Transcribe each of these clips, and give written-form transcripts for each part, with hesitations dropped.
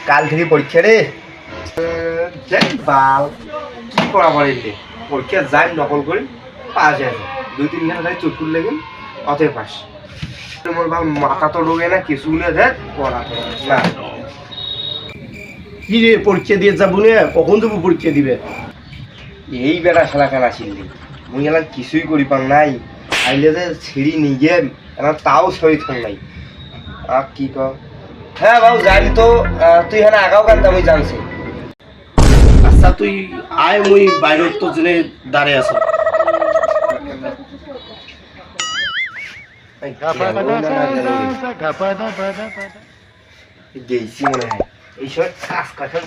কাল থেকে পরীক্ষা রে। বাল কি করা পারে পরীক্ষা যাই নকল করি পাস আছে 2-3 ঘন্টা যাই চুটকুল লেগে অতএব পাস। মোর বাল মাথা তো ঢোকে না কিছু না দেখ পড়া না। কি রে পরীক্ষা দিয়ে যাবো না কখন দেবো পরীক্ষা দিবে? এই বেড়া শালা কেন আসিলি মুই এলাম কিছুই করি পাং নাই আইলে যে ছিঁড়ি নিয়ে আমার তাও সই থাক নাই আর কি কর। হ্যাঁ বাবু জানি তো তুই এখানে আগাও কান্তা আমি জানছি। আচ্ছা তুই আয় মুই বাইরে তো জেনে দাঁড়িয়ে আছো। গেছি মনে হয় এইসব কাজ কথা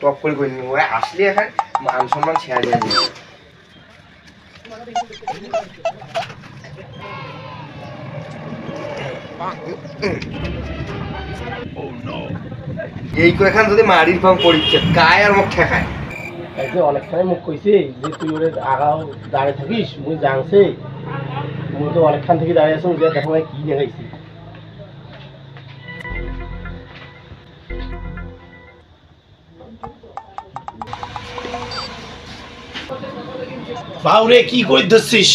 টপ করে করি ওরা আসলে এখন মান সম্মান ছেড়ে দেওয়া যায়। এই কয়েকখান যদি মারির পাম পরীক্ষা গায়ে আর মুখ ঠেকায় অনেকখানি মুখ কইছি যে তুই ওরে আগাও দাঁড়িয়ে থাকিস মুই জানছি মুই তো অনেকখান থেকে দাঁড়িয়ে আছো যে দেখো কি দেখাইছি। বাউরে কি করে ধরছিস?